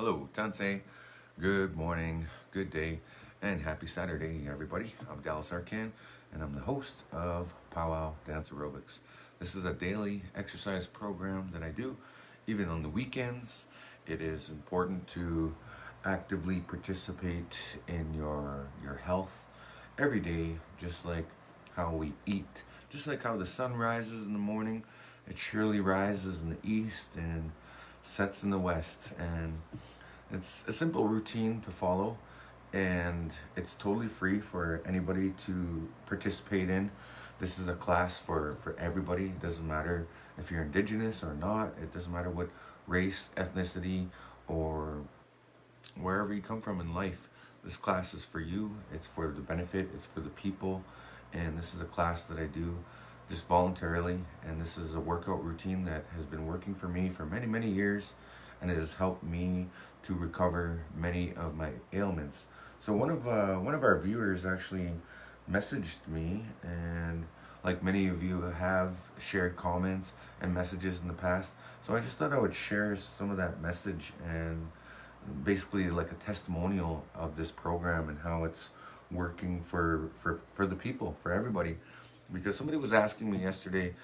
Hello, Tansei. Good morning, good day, and happy Saturday, everybody. I'm Dallas Arcand, and I'm the host of Pow-wow Dance Aerobics. This is a daily exercise program that I do, even on the weekends. It is important to actively participate in your health every day, just like how we eat, just like how the sun rises in the morning. It surely rises in the east and sets in the west, and it's a simple routine to follow, and it's totally free for anybody to participate in. This is a class for everybody. It doesn't matter if you're indigenous or not. It doesn't matter what race, ethnicity, or wherever you come from in life. This class is for you. It's for the benefit. It's for the people. And this is a class that I do just voluntarily. And this is a workout routine that has been working for me for many, many years. And it has helped me to recover many of my ailments. So one of our viewers actually messaged me, and like many of you have shared comments and messages in the past. So I just thought I would share some of that message and basically like a testimonial of this program and how it's working for the people, for everybody. Because somebody was asking me yesterday,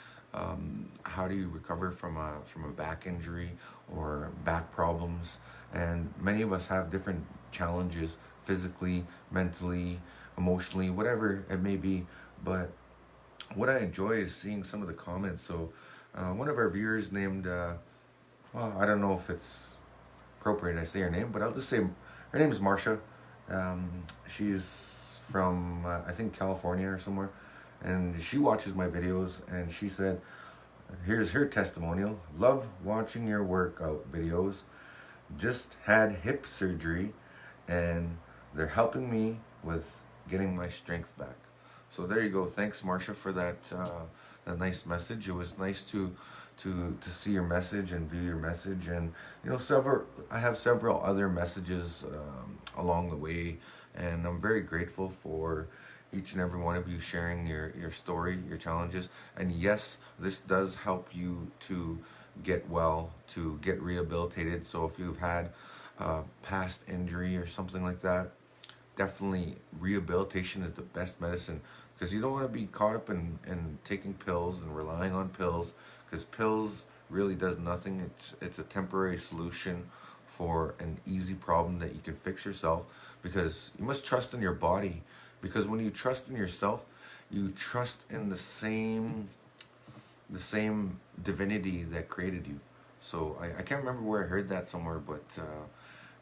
how do you recover from a back injury or back problems? And many of us have different challenges, physically, mentally, emotionally, whatever it may be. But what I enjoy is seeing some of the comments. So one of our viewers named, well, I don't know if it's appropriate I say her name, but I'll just say her name is Marsha. She's from I think California or somewhere, and she watches my videos, and she said, here's her testimonial: love watching your workout videos, just had hip surgery, and they're helping me with getting my strength back. So there you go. Thanks, Marsha, for that nice message. It was nice to see your message and view your message, and I have several other messages along the way, and I'm very grateful for each and every one of you sharing your story, your challenges. And yes, this does help you to get well, to get rehabilitated. So if you've had past injury or something like that, definitely rehabilitation is the best medicine, because you don't want to be caught up in taking pills and relying on pills, because pills really does nothing. It's a temporary solution for an easy problem that you can fix yourself, because you must trust in your body, because when you trust in yourself, you trust in the same divinity that created you. So I can't remember where I heard that somewhere, but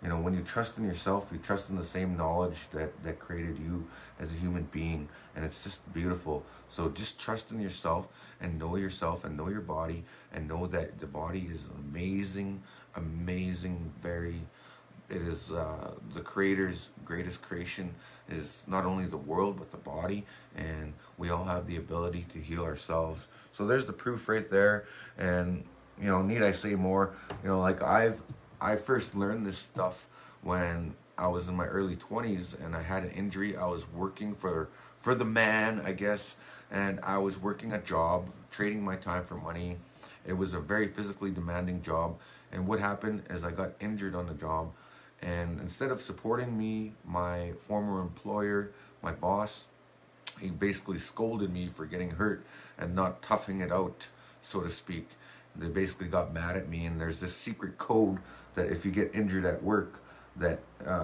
when you trust in yourself, you trust in the same knowledge that created you as a human being, and it's just beautiful. So just trust in yourself and know your body, and know that the body is amazing, amazing, it is the Creator's greatest creation. It is not only the world, but the body, and we all have the ability to heal ourselves. So there's the proof right there. And need I say more? Like I first learned this stuff when I was in my early 20s, and I had an injury. I was working for the man, I guess, and I was working a job, trading my time for money. It was a very physically demanding job, and what happened is I got injured on the job, and instead of supporting me, my former employer, my boss, he basically scolded me for getting hurt and not toughing it out, so to speak. They basically got mad at me, and there's this secret code that if you get injured at work, that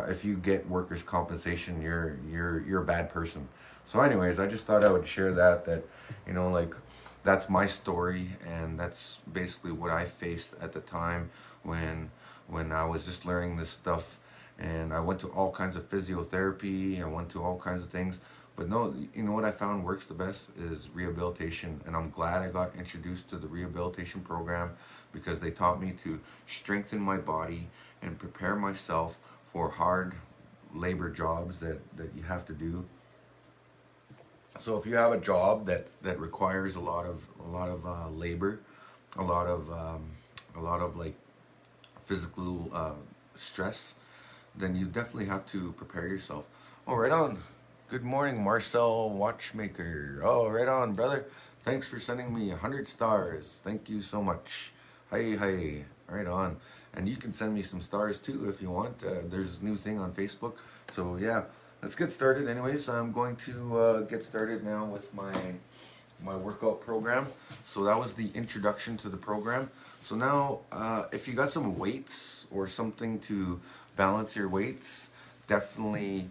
if you get workers' compensation, you're a bad person. So anyways, I just thought I would share that like that's my story, and that's basically what I faced at the time when I was just learning this stuff. And I went to all kinds of physiotherapy, I went to all kinds of things. But no, what I found works the best is rehabilitation. And I'm glad I got introduced to the rehabilitation program, because they taught me to strengthen my body and prepare myself for hard labor jobs that you have to do. So if you have a job that requires a lot of labor, a lot of like physical stress, then you definitely have to prepare yourself. Oh, right on. Good morning, Marcel Watchmaker. Oh, right on, brother. Thanks for sending me 100 stars. Thank you so much. Hi. Right on. And you can send me some stars too if you want. There's this new thing on Facebook. So yeah, let's get started. Anyways, I'm going to get started now with my workout program. So that was the introduction to the program. So now, if you got some weights or something to balance your weights, definitely.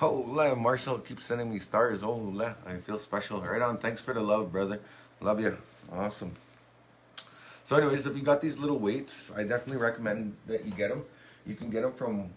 Oh, Marcel keeps sending me stars. Oh, I feel special. Right on. Thanks for the love, brother. Love you. Awesome. So anyways, if you got these little weights, I definitely recommend that you get them. You can get them from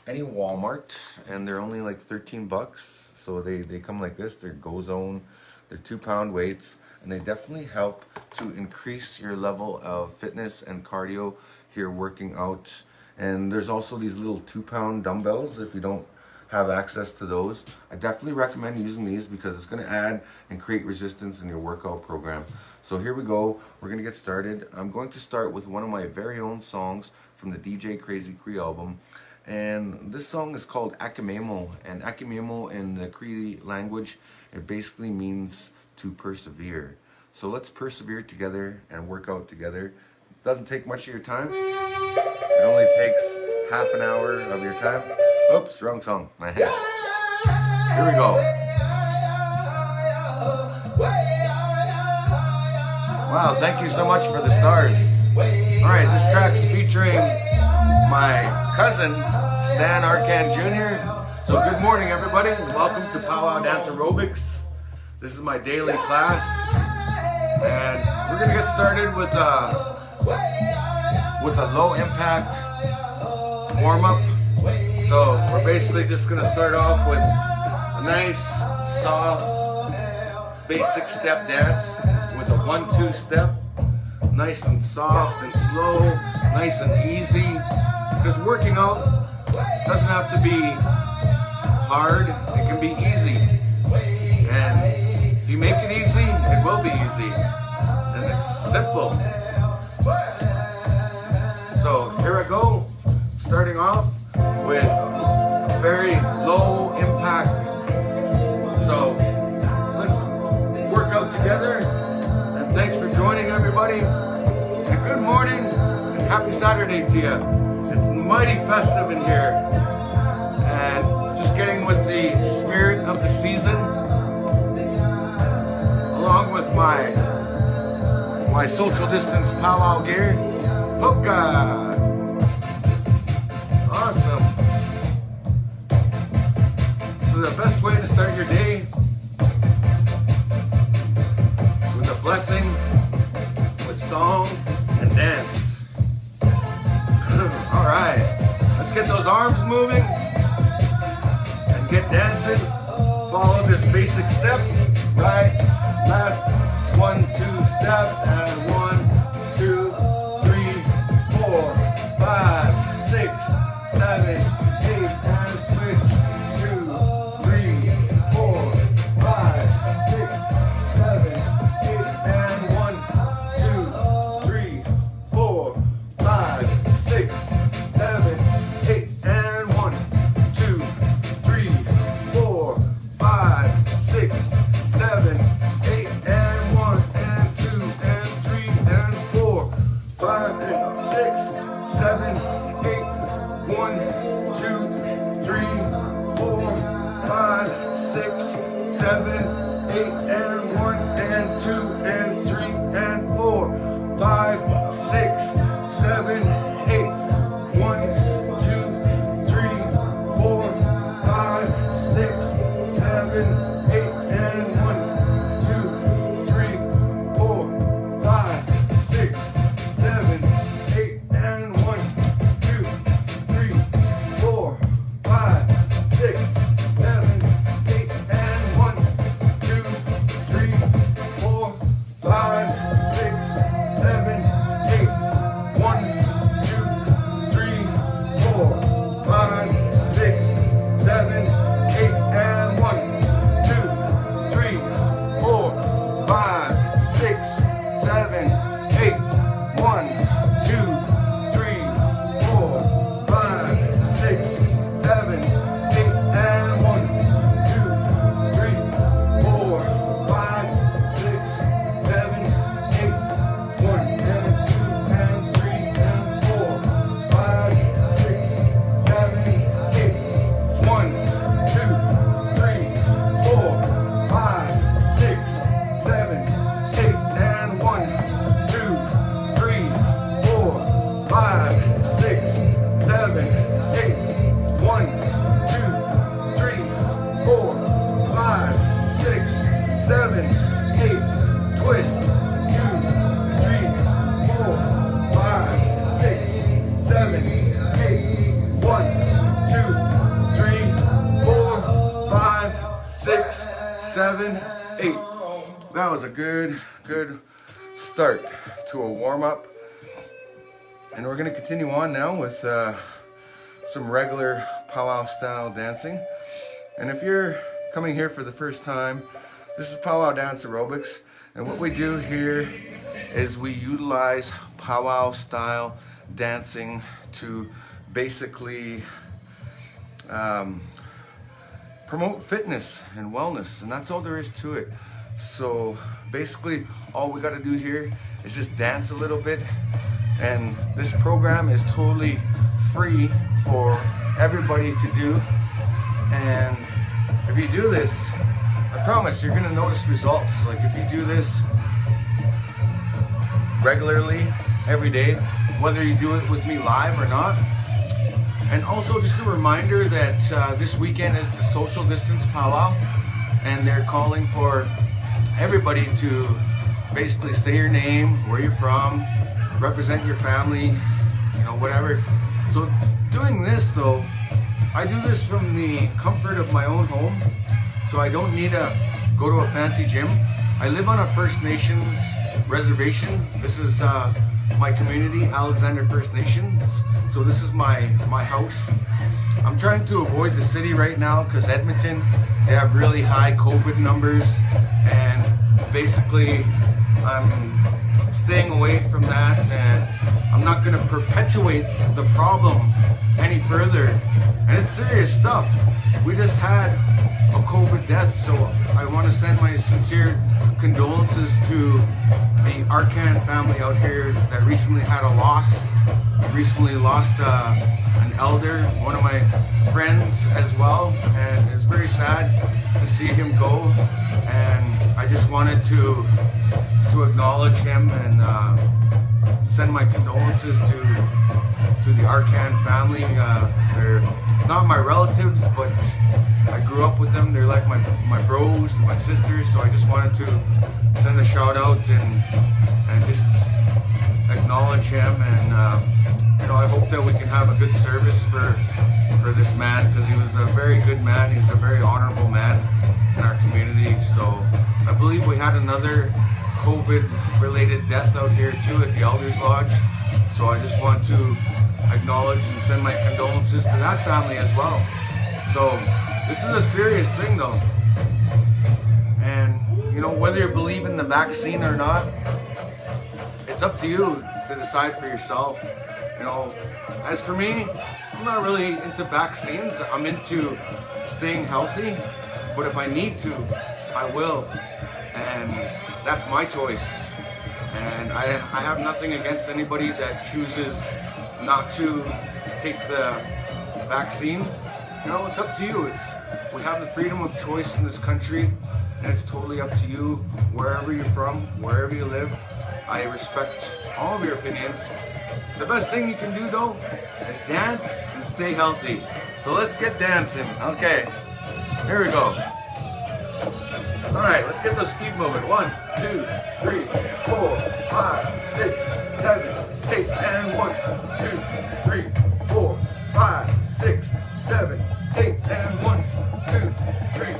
any Walmart, and they're only like 13 bucks. So they come like this. They're Go Zone. They're 2-pound weights, and they definitely help to increase your level of fitness and cardio here working out. And there's also these little 2-pound dumbbells if you don't have access to those. I definitely recommend using these because it's going to add and create resistance in your workout program. So here we go. We're going to get started. I'm going to start with one of my very own songs from the DJ Crazy Cree album. And this song is called Akimemo. And Akimemo in the Cree language, it basically means to persevere. So let's persevere together and work out together. It doesn't take much of your time. It only takes half an hour of your time. Oops, wrong song. My head. Here we go. Wow, thank you so much for the stars. Alright, this track's featuring my cousin, Stan Arcand Jr. So good morning, everybody. Welcome to Pow-wow Dance Aerobics. This is my daily class. And we're going to get started with a low impact warm-up. So we're basically just going to start off with a nice, soft, basic step dance with a 1-2 step. Nice and soft and slow, nice and easy. Because working out doesn't have to be hard, it can be easy. And if you make it easy, it will be easy. And it's simple. So here I go, starting off with very low impact. So let's work out together. And thanks for joining, everybody. And good morning and happy Saturday to you. It's mighty festive in here. And just getting with the spirit of the season, along with my social distance powwow gear. Hookah! Awesome. So the best way to start your day with a blessing, with song and dance. Alright, let's get those arms moving and get dancing. Follow this basic step. Right, left, 1-2 step, and 1, 2, 3, 4, 5, 6, 7, 8, and switch. 2, 3, 4, 5, 6, 7, 8, and 1, 2, 3, 4, 5, 6, 7, 8, and 1, 2, 3, 4, 5, 6, 7, 8, and 1, and 2, and 3, and 4, 5, and 6, 7, 8, 1, 2, 3, 4, 5, 6, 7, 8, and 1, and 2, and 3, and 4, 5, 6, 7, 8, 1, 2, 3, 4, 5, 6, 7, 8, and 1, 2, 3, 4, 5, 6, 7, 8, and 1, 2, 3, 4, 5, 6, 7, 8, and 1, 2, 1, 2, 3, 4, 5, 6, 7, 8. That was a good start to a warm-up. And we're going to continue on now with some regular powwow style dancing. And if you're coming here for the first time, this is Pow-wow Dance Aerobics. And what we do here is we utilize powwow style dancing to basically promote fitness and wellness, and that's all there is to it. So basically all we got to do here is just dance a little bit, and this program is totally free for everybody to do. And if you do this, I promise you're gonna notice results. Like if you do this regularly every day, whether you do it with me live or not. And also just a reminder that this weekend is the social distance powwow, and they're calling for everybody to basically say your name, where you're from, represent your family, you know, whatever. So doing this though, I do this from the comfort of my own home, so I don't need to go to a fancy gym. I live on a First Nations reservation. This is my community, Alexander First Nations. So this is my house. I'm trying to avoid the city right now because Edmonton, they have really high COVID numbers, and basically I'm staying away from that, and I'm not going to perpetuate the problem any further. And it's serious stuff. We just had a COVID death, so I want to send my sincere condolences to the Arcand family out here that recently had a loss. Recently lost an elder, one of my friends as well, and it's very sad to see him go. And I just wanted to acknowledge him and send my condolences to the Arcand family. They're not my relatives, but I grew up with them. They're like my bros, my sisters, so I just wanted to send a shout out and just acknowledge him. And you know, I hope that we can have a good service for this man, because he was a very good man. He's a very honorable man in our community. So I believe we had another COVID-related death out here too at the Elders Lodge. So I just want to acknowledge and send my condolences to that family as well. So this is a serious thing though. And you know, whether you believe in the vaccine or not, it's up to you to decide for yourself. You know, as for me, I'm not really into vaccines. I'm into staying healthy, but if I need to, I will. And that's my choice. And I have nothing against anybody that chooses not to take the vaccine. You know, it's up to you. We have the freedom of choice in this country, and it's totally up to you, wherever you're from, wherever you live. I respect all of your opinions. The best thing you can do though is dance and stay healthy. So let's get dancing. Okay, here we go. All right, let's get those feet moving. 1, 2, 3, 4, 5, 6, 7, 8, and 1, 2, 3, 4, 5, 6, 7, 8, and 1, 2, 3,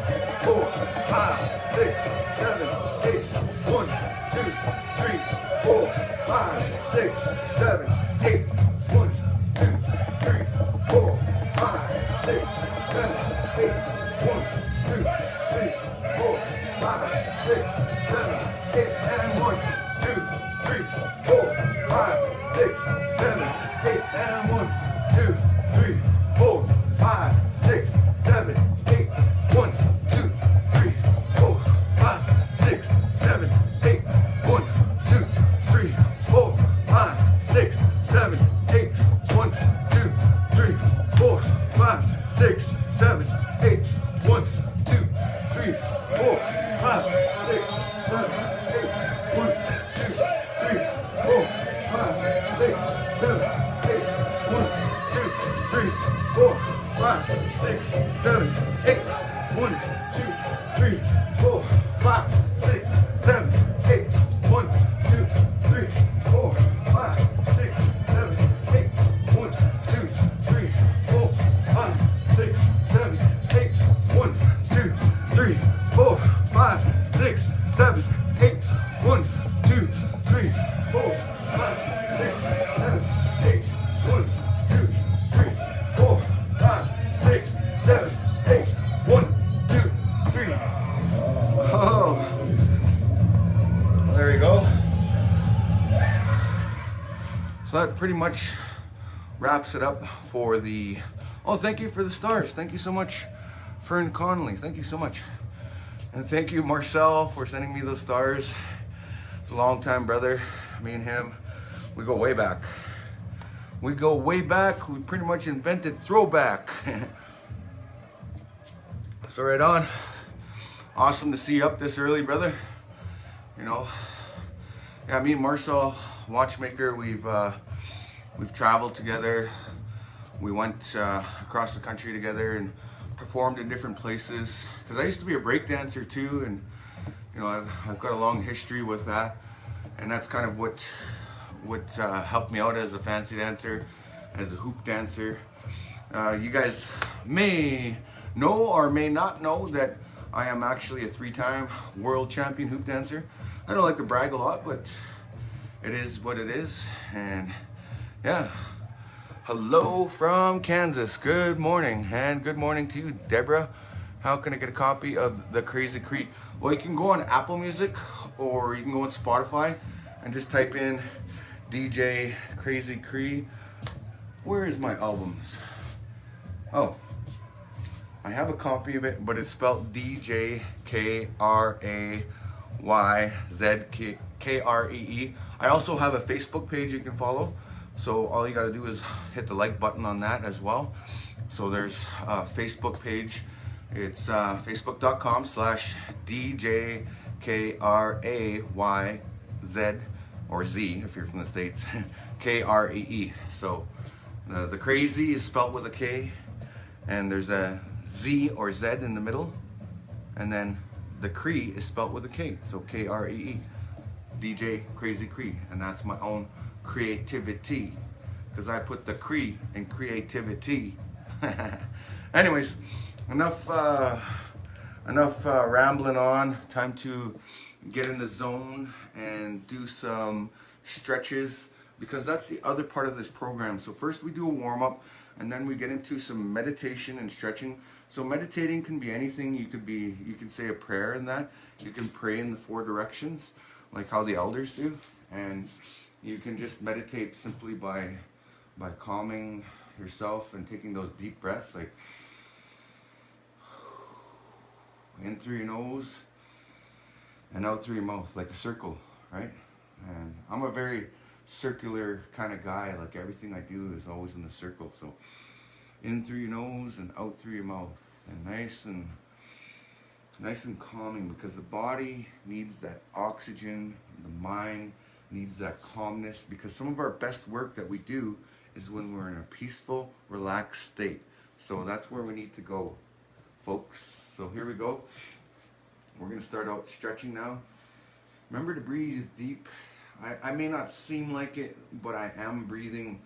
4, 5, 6, 7, 8, 1, 2, 3, 4, 5, 6, 7, 8, 1, 2, 3, 4, 5, 6, 7, 8, 1, 2, 3, 4, 5, 6, 7, 8, and 1, 2, 3, 4, 5, 6, 7, 8, and 1, 2, 3, 4, 5, 6, 7, 8, 1, 2, 3, 4, 5, 6, 7, 8, 1, 2, 3, 4, 5, 6, 7, 8, 1, 2, 3, 4, 5, 6, 7, 8, 1, 2, 3, 4, 5, 6, 7, 8, 1, 2, 3, 4, 5, 6, 7, 8, 1, 2, 3, 4, 5, 6, 7, 8, 1, 2, 3, 4, 5, 6, 7, 8, 1, 2, 3, 4, 5, 6, 7, 8, 1, 2, 3, 4, pretty much wraps it up for the, oh, thank you for the stars. Thank you so much, Fern Connolly. Thank you so much. And thank you, Marcel, for sending me those stars. It's a long time, brother. Me and him, we go way back. We go way back. We pretty much invented throwback. So right on. Awesome to see you up this early, brother. You know, yeah, me and Marcel, watchmaker, we've traveled together. We went across the country together and performed in different places. Because I used to be a break dancer too, and you know, I've got a long history with that, and that's kind of what helped me out as a fancy dancer, as a hoop dancer. You guys may know or may not know that I am actually a 3-time world champion hoop dancer. I don't like to brag a lot, but it is what it is. And yeah, hello from Kansas. Good morning, and good morning to you, Deborah. How can I get a copy of the Crazy Cree? Well, you can go on Apple Music, or you can go on Spotify and just type in DJ Crazy Cree. Where is my albums? Oh, I have a copy of it, but it's spelled DJ Krayzkree. I also have a Facebook page you can follow. So all you gotta do is hit the like button on that as well. So there's a Facebook page. It's facebook.com/DJKRAYZ, or Z if you're from the States, Kree. So the crazy is spelled with a K, and there's a Z or Z in the middle, and then the Cree is spelled with a K, so Kree. DJ Crazy Cree, and that's my own creativity, because I put the Cree in creativity. Anyways, enough rambling on. Time to get in the zone and do some stretches, because that's the other part of this program. So first we do a warm-up, and then we get into some meditation and stretching. So meditating can be anything. You can say a prayer in that. You can pray in the 4 directions, like how the elders do, and you can just meditate simply by calming yourself and taking those deep breaths, like in through your nose and out through your mouth, like a circle, right? And I'm a very circular kind of guy. Like everything I do is always in the circle. So in through your nose and out through your mouth, and nice and calming, because the body needs that oxygen, the mind needs that calmness, because some of our best work that we do is when we're in a peaceful, relaxed state. So that's where we need to go, folks. So here we go. We're going to start out stretching now. Remember to breathe deep. I may not seem like it, but I am breathing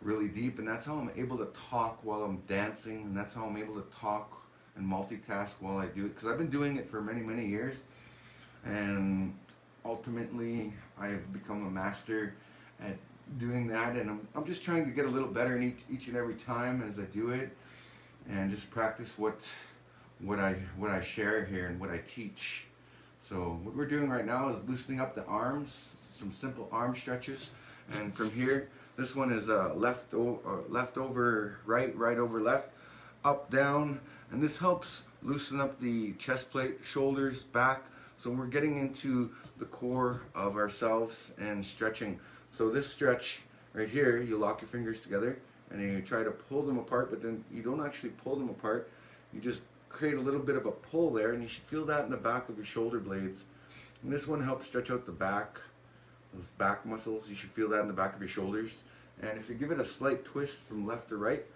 really deep, and that's how I'm able to talk while I'm dancing, and that's how I'm able to talk and multitask while I do it, because I've been doing it for many years, and ultimately I've become a master at doing that, and I'm just trying to get a little better in each and every time as I do it, and just practice what I share here and what I teach. So what we're doing right now is loosening up the arms, some simple arm stretches, and from here, this one is left over right, right over left, up, down, and this helps loosen up the chest plate, shoulders, back. So we're getting into the core of ourselves and stretching. So this stretch right here, you lock your fingers together and you try to pull them apart, but then you don't actually pull them apart. You just create a little bit of a pull there, and you should feel that in the back of your shoulder blades. And this one helps stretch out the back, those back muscles. You should feel that in the back of your shoulders. And if you give it a slight twist from left to right,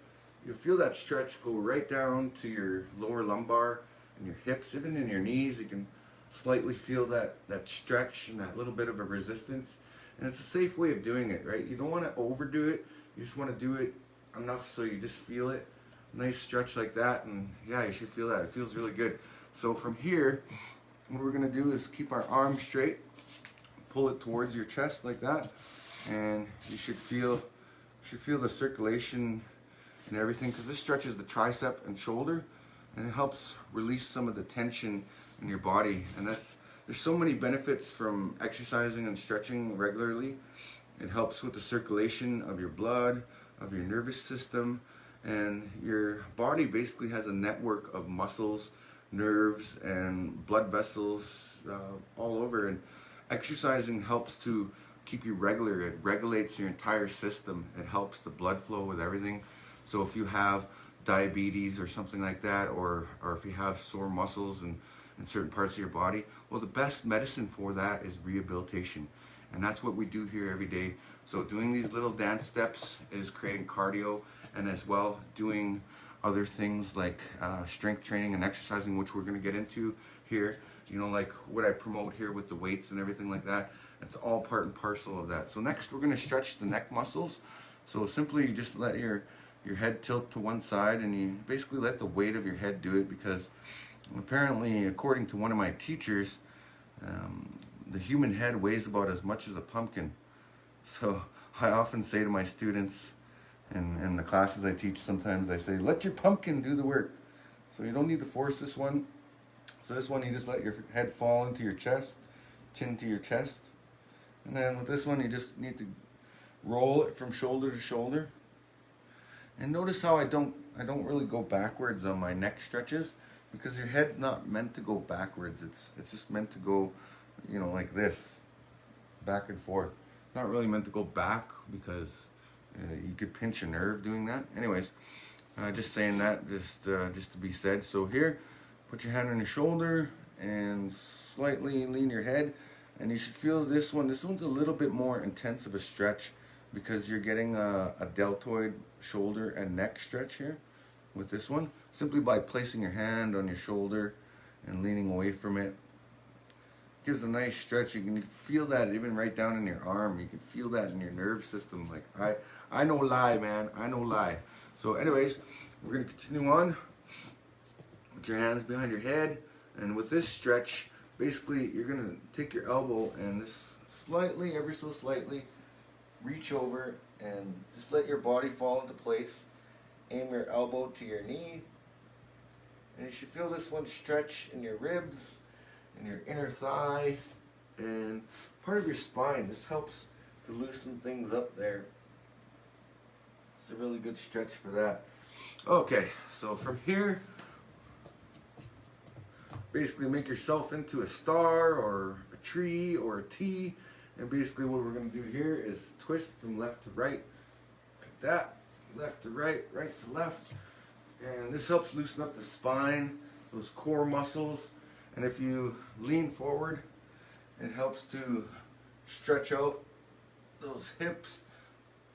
you'll feel that stretch go right down to your lower lumbar and your hips, even in your knees. You can slightly feel that stretch and that little bit of a resistance. And it's a safe way of doing it, right? You don't want to overdo it. You just want to do it enough so you just feel it. Nice stretch like that, and yeah, you should feel that. It feels really good. So from here, what we're going to do is keep our arms straight, pull it towards your chest like that, and you should feel the circulation and everything, because this stretches the tricep and shoulder, and it helps release some of the tension in your body. And there's so many benefits from exercising and stretching regularly, It helps with the circulation of your blood, of your nervous system, and your body basically has a network of muscles, nerves, and blood vessels all over. And exercising helps to keep you regular. It regulates your entire system. It helps the blood flow with everything. So if you have diabetes or something like that, or if you have sore muscles in certain parts of your body, well, the best medicine for that is rehabilitation. And that's what we do here every day. So doing these little dance steps is creating cardio, and as well doing other things like strength training and exercising, which we're going to get into here. You know, like what I promote here with the weights and everything like that. It's all part and parcel of that. So next we're going to stretch the neck muscles. So simply you just let your head tilt to one side, and you basically let the weight of your head do it, because apparently, according to one of my teachers, the human head weighs about as much as a pumpkin. So I often say to my students, in the classes I teach, sometimes I say, let your pumpkin do the work. So you don't need to force this one. So this one, you just let your head fall into your chest, chin to your chest. And then with this one, you just need to roll it from shoulder to shoulder. And notice how I don't really go backwards on my neck stretches, because your head's not meant to go backwards. It's just meant to go, you know, like this, back and forth. It's not really meant to go back, because you could pinch a nerve doing that. Anyways, just saying that, just to be said. So here, put your hand on your shoulder and slightly lean your head, and you should feel this one. This one's a little bit more intense of a stretch, because you're getting a deltoid shoulder and neck stretch here with this one, simply by placing your hand on your shoulder and leaning away from it. Gives a nice stretch. You can feel that even right down in your arm. You can feel that in your nerve system. Like I no lie, man. I no lie. So anyways, we're gonna continue on. Put your hands behind your head, and with this stretch, basically you're gonna take your elbow and this slightly, ever so slightly, reach over and just let your body fall into place. Aim your elbow to your knee, and you should feel this one stretch in your ribs, in your inner thigh, and part of your spine. This helps to loosen things up there. It's a really good stretch for that. Okay, so from here, basically make yourself into a star or a tree or a T, and basically what we're going to do here is twist from left to right, like that, left to right, right to left, and this helps loosen up the spine, those core muscles. And if you lean forward, it helps to stretch out those hips,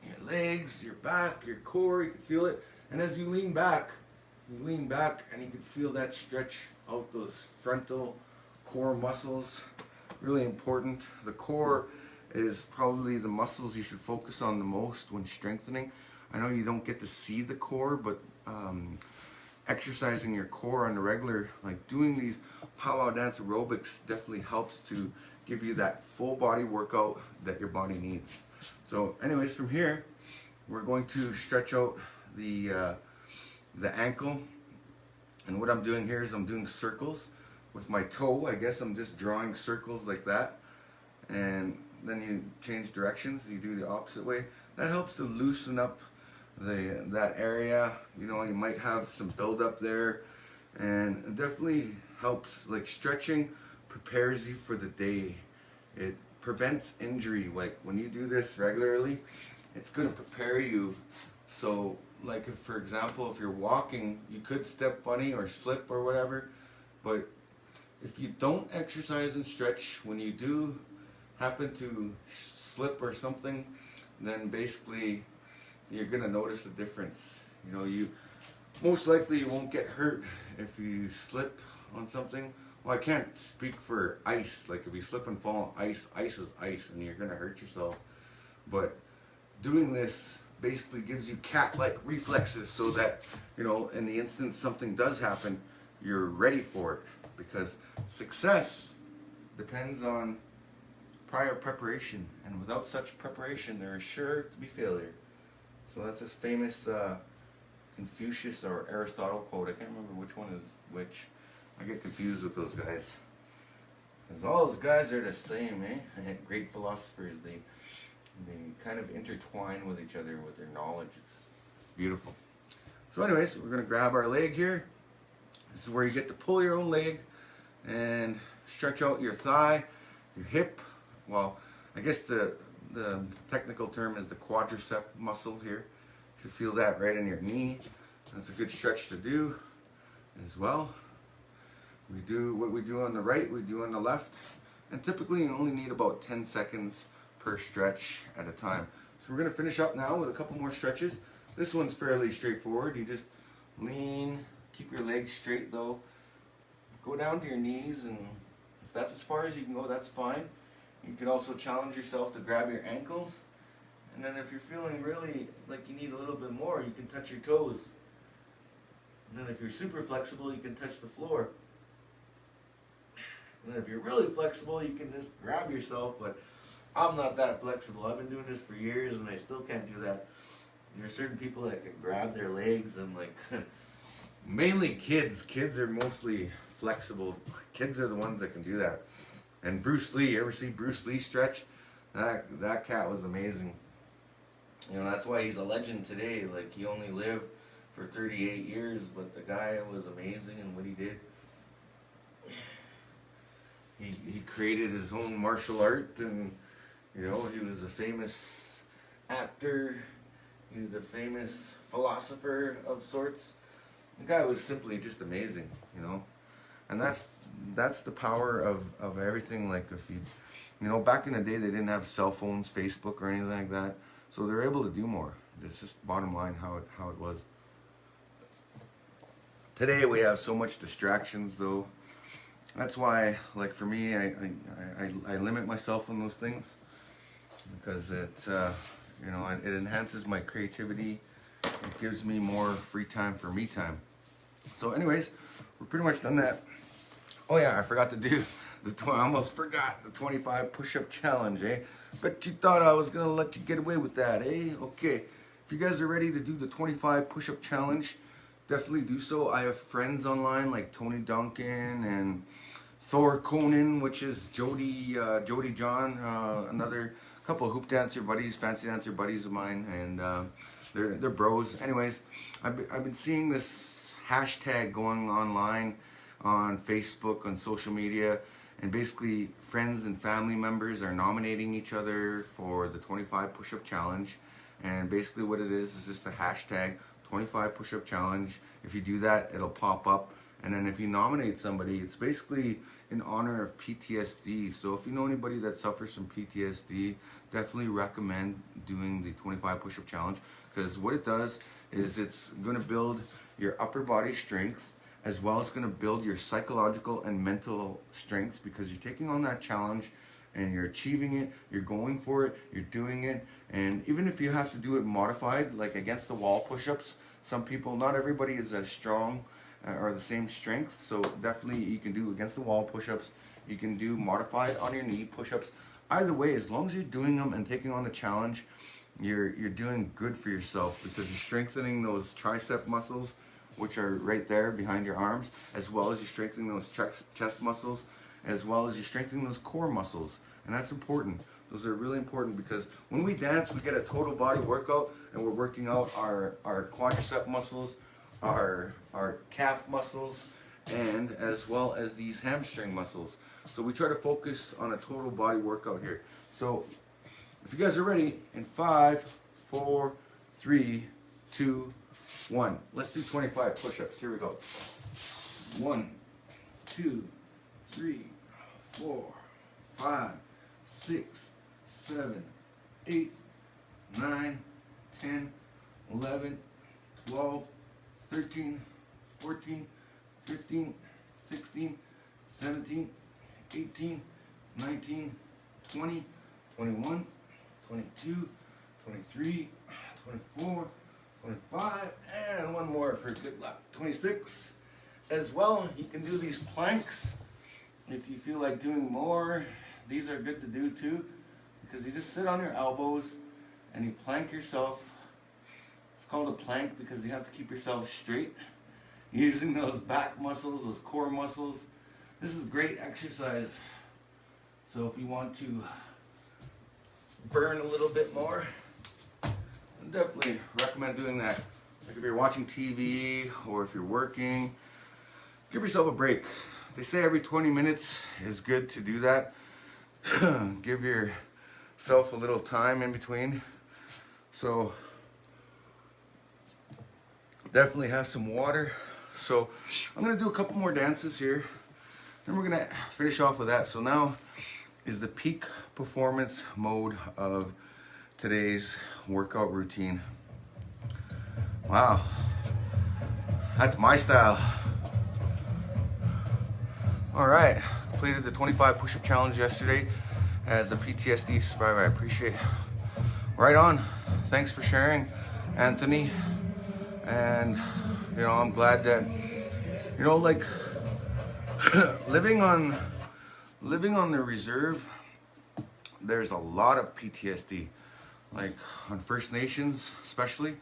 your legs, your back, your core. You can feel it. And as you lean back and you can feel that stretch out those frontal core muscles. Really important. The core is probably the muscles you should focus on the most when strengthening. I know you don't get to see the core, but exercising your core on the regular, like doing these Pow-wow Dance Aerobics, definitely helps to give you that full body workout that your body needs. So anyways, from here, we're going to stretch out the ankle. And what I'm doing here is I'm doing circles with my toe. I guess I'm just drawing circles like that. And then you change directions, you do the opposite way. That helps to loosen up that area. You know, you might have some buildup there, and it definitely helps. Like stretching prepares you for the day. It prevents injury. Like when you do this regularly, it's going to prepare you. So like if, for example, if you're walking, you could step funny or slip or whatever, but if you don't exercise and stretch, when you do happen to slip or something, then basically you're gonna notice a difference. You know, you most likely you won't get hurt if you slip on something. Well, I can't speak for ice. Like if you slip and fall on ice, ice is ice, and you're gonna hurt yourself. But doing this basically gives you cat-like reflexes, so that, you know, in the instance something does happen, you're ready for it. Because success depends on prior preparation, and without such preparation, there is sure to be failure. So that's a famous Confucius or Aristotle quote. I can't remember which one is which. I get confused with those guys, because all those guys are the same, eh? Great philosophers. They And they kind of intertwine with each other with their knowledge. It's beautiful. So anyways, we're going to grab our leg here. This is where you get to pull your own leg and stretch out your thigh, your hip. Well, I guess the technical term is the quadricep muscle here. You should feel that right in your knee. That's a good stretch to do as well. We do what we do on the right, we do on the left. And typically you only need about 10 seconds per stretch at a time. So we're going to finish up now with a couple more stretches. This one's fairly straightforward. You just lean, keep your legs straight though. Go down to your knees, and if that's as far as you can go, that's fine. You can also challenge yourself to grab your ankles. And then if you're feeling really like you need a little bit more, you can touch your toes. And then if you're super flexible, you can touch the floor. And then if you're really flexible, you can just grab yourself, but I'm not that flexible. I've been doing this for years and I still can't do that. There are certain people that can grab their legs and like, mainly kids. Kids are mostly flexible. Kids are the ones that can do that. And Bruce Lee, you ever see Bruce Lee stretch? That cat was amazing. You know, that's why he's a legend today. Like, he only lived for 38 years, but the guy was amazing in what he did. He created his own martial art, and you know, he was a famous actor. He was a famous philosopher of sorts. The guy was simply just amazing, you know. And that's the power of everything. Like, if you know, back in the day they didn't have cell phones, Facebook, or anything like that, so they're able to do more. It's just bottom line how it was. Today we have so much distractions though. That's why, like, for me, I limit myself on those things, because it you know, it enhances my creativity. It gives me more free time for me time. So anyways, we're pretty much done that. Oh yeah, I forgot to do I almost forgot the 25 push-up challenge, eh? Bet you thought I was gonna let you get away with that, eh? Okay, if you guys are ready to do the 25 push-up challenge, definitely do so. I have friends online like Tony Duncan and Thor Conan, which is Jody John, another couple of hoop dancer buddies, fancy dancer buddies of mine, and they're bros. Anyways, I've been seeing this hashtag going online on Facebook, on social media, and basically friends and family members are nominating each other for the 25 push-up challenge. And basically what it is just a hashtag 25 push-up challenge. If you do that, it'll pop up. And then if you nominate somebody, it's basically in honor of PTSD. So if you know anybody that suffers from PTSD, definitely recommend doing the 25 push-up challenge, because what it does is it's going to build your upper body strength, as well as going to build your psychological and mental strength, because you're taking on that challenge and you're achieving it, you're going for it, you're doing it. And even if you have to do it modified, like against the wall push-ups, some people, not everybody is as strong or the same strength, so definitely you can do against the wall push-ups, you can do modified on your knee push-ups. Either way, as long as you're doing them and taking on the challenge, you're doing good for yourself, because you're strengthening those tricep muscles, which are right there behind your arms, as well as you're strengthening those chest muscles, as well as you're strengthening those core muscles. And that's important. Those are really important, because when we dance, we get a total body workout, and we're working out our quadricep muscles, our calf muscles, and as well as these hamstring muscles. So we try to focus on a total body workout here. So if you guys are ready, in 5, 4, 3, 2, 1. Let's do 25 push-ups. Here we go. 1, 2, 3, 4, 5, 6, 7, 8, 9, 10, 11, 12, 13, 14, 15, 16, 17, 18, 19, 20, 21, 22, 23, 24, 25, and one more for good luck, 26. As well, you can do these planks if you feel like doing more. These are good to do too, because you just sit on your elbows and you plank yourself. It's called a plank because you have to keep yourself straight, using those back muscles, those core muscles. This is great exercise. So if you want to burn a little bit more. I definitely recommend doing that. Like if you're watching TV or if you're working, give yourself a break. They say every 20 minutes is good to do that. Give yourself a little time in between. So definitely have some water. So I'm gonna do a couple more dances here. Then we're gonna finish off with that. So now is the peak performance mode of today's workout routine. Wow, that's my style. All right, completed the 25 push-up challenge yesterday as a PTSD survivor. I appreciate it. Right on. Thanks for sharing, Anthony. And you know, I'm glad that, you know, like living on the reserve, there's a lot of PTSD. Like on First Nations, especially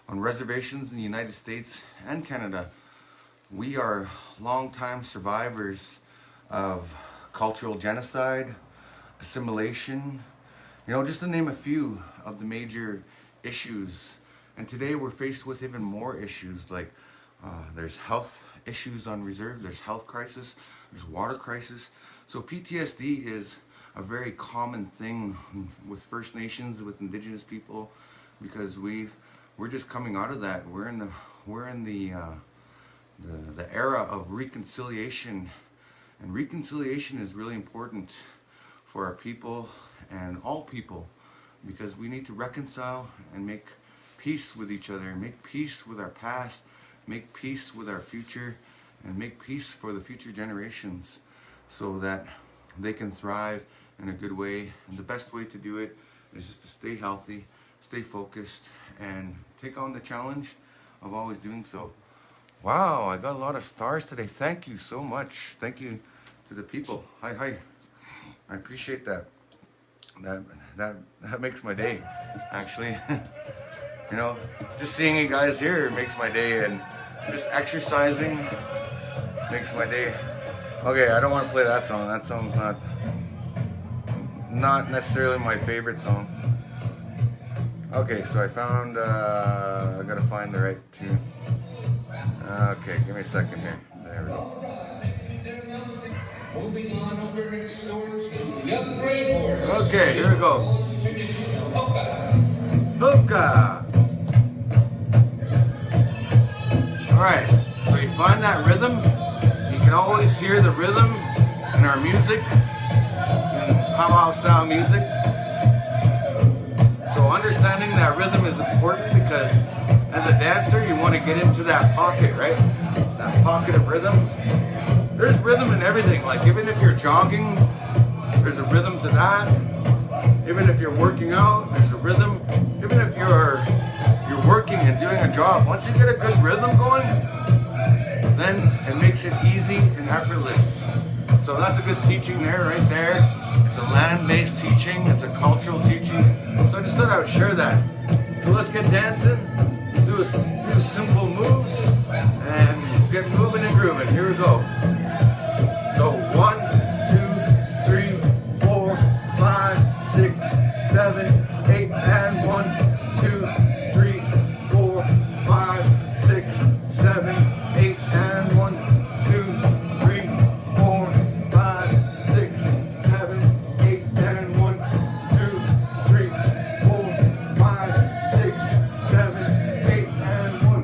on reservations in the United States and Canada, we are longtime survivors of cultural genocide, assimilation, you know, just to name a few of the major issues. And today we're faced with even more issues, like there's health issues on reserve, there's health crisis, there's water crisis. So PTSD is a very common thing with First Nations, with Indigenous people, because we're just coming out of that. We're in the era of reconciliation, and reconciliation is really important for our people and all people, because we need to reconcile and make peace with each other, make peace with our past, make peace with our future, and make peace for the future generations so that they can thrive in a good way. And the best way to do it is just to stay healthy, stay focused, and take on the challenge of always doing so. Wow, I got a lot of stars today. Thank you so much. Thank you to the people. Hi. I appreciate that. That makes my day, actually. You know, just seeing you guys here makes my day, and just exercising makes my day. Okay, I don't want to play that song. That song's not necessarily my favorite song. Okay, so I found, I gotta find the right tune. Okay, give me a second here. There we go. Okay, here we go. Hookah. Alright, so you find that rhythm. You can always hear the rhythm in our music, in powwow style music. So understanding that rhythm is important, because as a dancer you want to get into that pocket, right? That pocket of rhythm. There's rhythm in everything. Like even if you're jogging, there's a rhythm to that. Even if you're working out, there's a rhythm. Even if you're working and doing a job, once you get a good rhythm going, then it makes it easy and effortless. So that's a good teaching there, right there. It's a land-based teaching, it's a cultural teaching. So I just thought I would share that. So let's get dancing, do a few simple moves, and get moving and grooving. Here we go. So 1, 2, 3, 4, 5, 6, 7, 8, and 1, 2, 3, 4, 5, 6, 7, 8, and 1, 2, 3, 4, 5, 6, 7, 8, and 1, 2, 3, 4, 5, 6, 7, 8, and 1,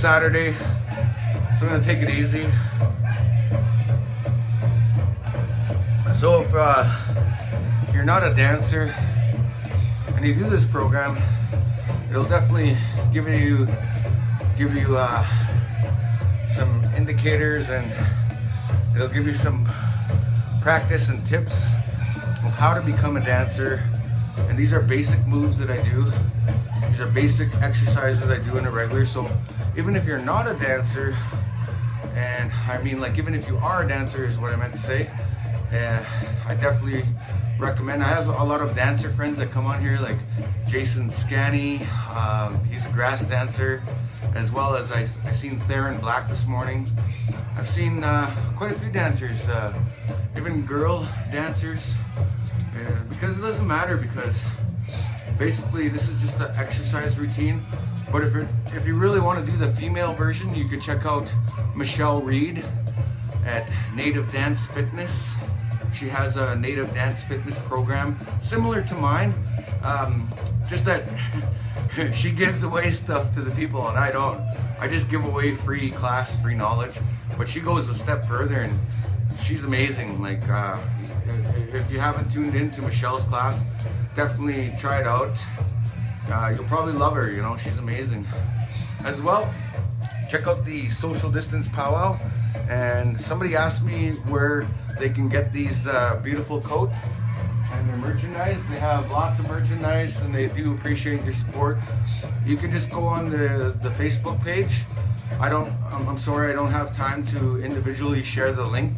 Saturday, so I'm gonna take it easy. So if you're not a dancer and you do this program, it'll definitely give you some indicators, and it'll give you some practice and tips of how to become a dancer. And these are basic moves that I do. These are basic exercises I do in a regular. So even if you're not a dancer, and I mean like even if you are a dancer is what I meant to say, I definitely recommend. I have a lot of dancer friends that come on here, like Jason Scanny, he's a grass dancer, as well as I seen Theron Black this morning. I've seen quite a few dancers, even girl dancers, because it doesn't matter, because basically this is just an exercise routine. But if you really want to do the female version, you can check out Michelle Reed at Native Dance Fitness. She has a native dance fitness program similar to mine, just that she gives away stuff to the people and I don't. I just give away free class, free knowledge, but she goes a step further and she's amazing. Like if you haven't tuned into Michelle's class, definitely try it out. You'll probably love her, you know, she's amazing. As well, check out the Social Distance Powwow. And somebody asked me where they can get these beautiful coats and their merchandise. They have lots of merchandise and they do appreciate your support. You can just go on the Facebook page. I'm sorry, I don't have time to individually share the link.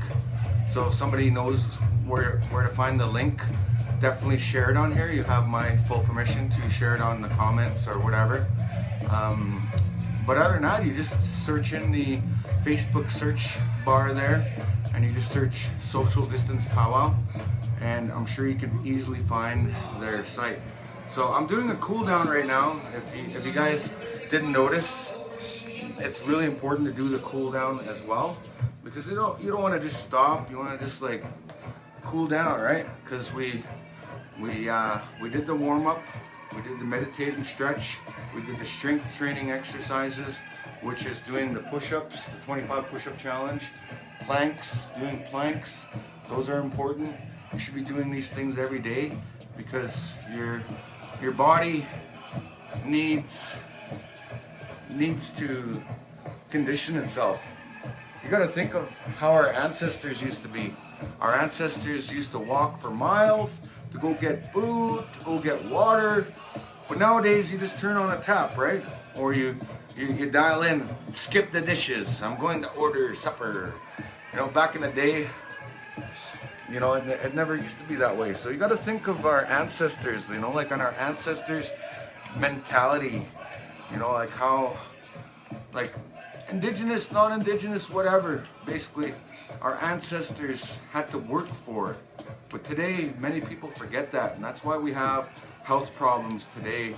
So if somebody knows where to find the link, definitely share it on here. You have my full permission to share it on the comments or whatever. But other than that, you just search in the Facebook search bar there and you just search Social Distance Powwow, and I'm sure you can easily find their site. So I'm doing a cool down right now. If you guys didn't notice, it's really important to do the cool down as well, because you don't want to just stop. You want to just like cool down, right? Because we did the warm up, we did the meditate and stretch, we did the strength training exercises, which is doing the push-ups, the 25 push-up challenge, planks, doing planks. Those are important. You should be doing these things every day because your body needs to condition itself. You got to think of how our ancestors used to be. Our ancestors used to walk for miles to go get food, to go get water. But nowadays you just turn on a tap, right? Or you dial in, skip the dishes, I'm going to order supper. You know, back in the day, you know, it never used to be that way. So you got to think of our ancestors, you know, like on our ancestors' mentality, you know, like how, like indigenous, not indigenous, whatever. Basically, our ancestors had to work for it. But today, many people forget that, and that's why we have health problems today.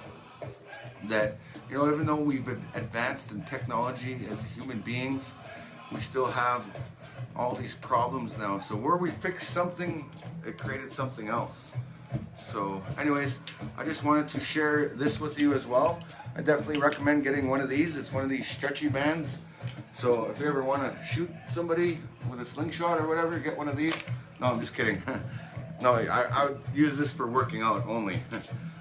That, you know, even though we've advanced in technology as human beings, we still have all these problems now. So where we fixed something, it created something else. So anyways, I just wanted to share this with you as well. I definitely recommend getting one of these. It's one of these stretchy bands. So if you ever want to shoot somebody with a slingshot or whatever, get one of these. No, I'm just kidding. No, I would use this for working out only.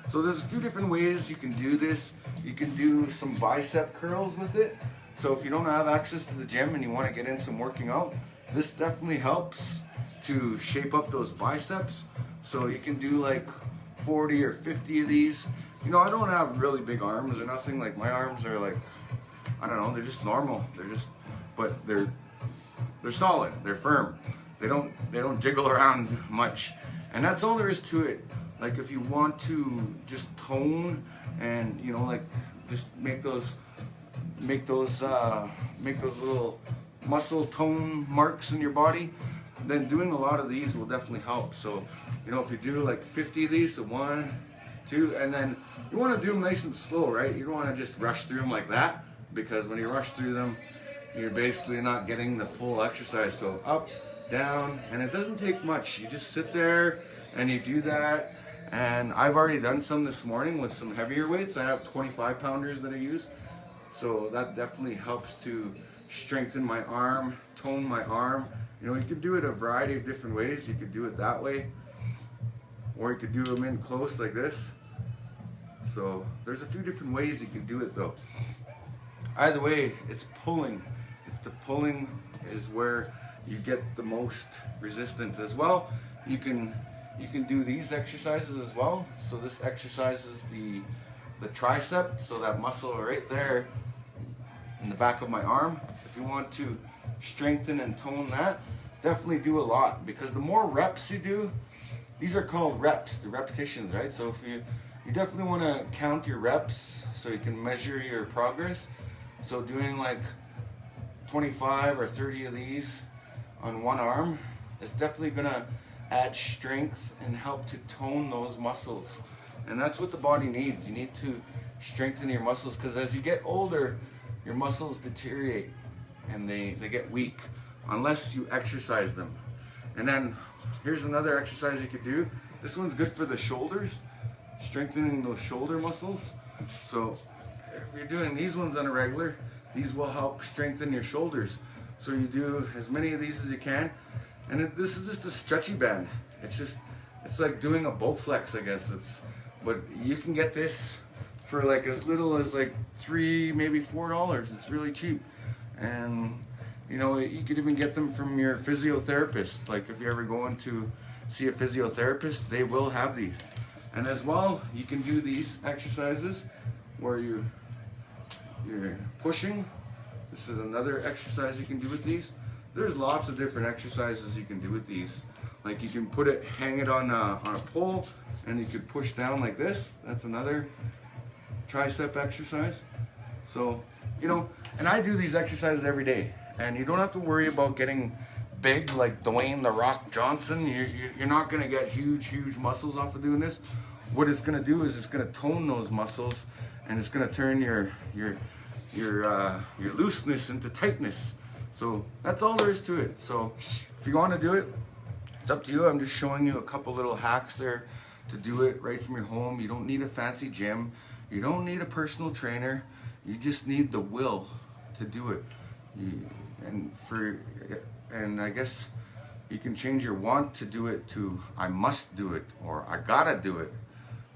So there's a few different ways you can do this. You can do some bicep curls with it. So if you don't have access to the gym and you want to get in some working out, this definitely helps to shape up those biceps. So you can do like 40 or 50 of these. You know, I don't have really big arms or nothing. Like my arms are like, I don't know, they're just normal. But they're solid, they're firm. They don't jiggle around much. And that's all there is to it. Like if you want to just tone and, you know, like just make those little muscle tone marks in your body, then doing a lot of these will definitely help. So, you know, if you do like 50 of these, so 1, 2, and then you want to do them nice and slow, right? You don't want to just rush through them like that, because when you rush through them, you're basically not getting the full exercise. So up, down, and it doesn't take much. You just sit there and you do that. And I've already done some this morning with some heavier weights. I have 25 pounders that I use. So that definitely helps to strengthen my arm, tone my arm. You know, you could do it a variety of different ways. You could do it that way, or you could do them in close like this. So there's a few different ways you can do it though. Either way, it's pulling. It's the pulling is where you get the most resistance as well. You can do these exercises as well. So this exercises the tricep, so that muscle right there in the back of my arm. If you want to strengthen and tone that, definitely do a lot, because the more reps you do, these are called reps, the repetitions, right? So if you definitely want to count your reps so you can measure your progress. So doing like 25 or 30 of these on one arm is definitely gonna add strength and help to tone those muscles. And that's what the body needs. You need to strengthen your muscles, because as you get older, your muscles deteriorate and they get weak unless you exercise them. And then here's another exercise you could do. This one's good for the shoulders, strengthening those shoulder muscles. So if you're doing these ones on a regular, these will help strengthen your shoulders. So you do as many of these as you can. And this is just a stretchy band. It's like doing a Bowflex, I guess. But you can get this for like as little as like $3, maybe $4. It's really cheap. And you know, you could even get them from your physiotherapist. Like if you're ever going to see a physiotherapist, they will have these. And as well, you can do these exercises where you're pushing. This is another exercise you can do with these. There's lots of different exercises you can do with these. Like you can hang it on a pole, and you could push down like this. That's another tricep exercise. So, you know, and I do these exercises every day. And you don't have to worry about getting big like Dwayne "The Rock" Johnson. You're not gonna get huge muscles off of doing this. What it's gonna do is it's gonna tone those muscles, and it's gonna turn your looseness into tightness. So that's all there is to it. So if you want to do it, it's up to you. I'm just showing you a couple little hacks there to do it right from your home. You don't need a fancy gym. You don't need a personal trainer. You just need the will to do it. And I guess you can change your want to do it to I must do it, or I gotta do it.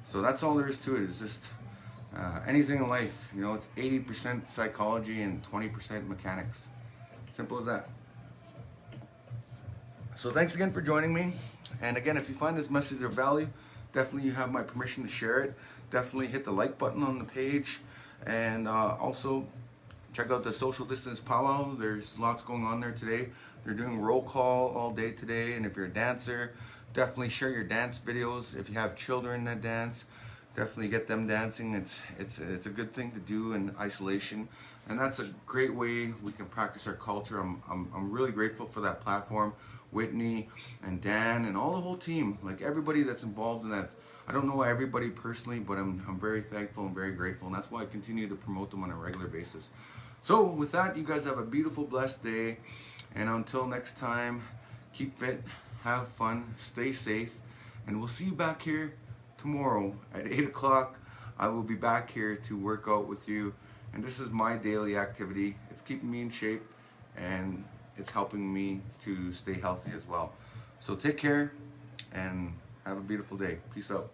So that's all there is to it. It's just anything in life, you know, it's 80% psychology and 20% mechanics. Simple as that. So thanks again for joining me. And again, if you find this message of value, definitely you have my permission to share it. Definitely hit the like button on the page, and also check out the social distance powwow. There's lots going on there today. They're doing roll call all day today, and if you're a dancer, definitely share your dance videos. If you have children that dance, definitely get them dancing. It's a good thing to do in isolation, and that's a great way we can practice our culture. I'm really grateful for that platform, Whitney and Dan and all the whole team, like everybody that's involved in that. I don't know everybody personally, but I'm very thankful and very grateful, and that's why I continue to promote them on a regular basis. So with that, you guys have a beautiful, blessed day, and until next time, keep fit, have fun, stay safe, and we'll see you back here tomorrow at 8 o'clock. I will be back here to work out with you, and this is my daily activity. It's keeping me in shape, and it's helping me to stay healthy as well. So take care and have a beautiful day. Peace out.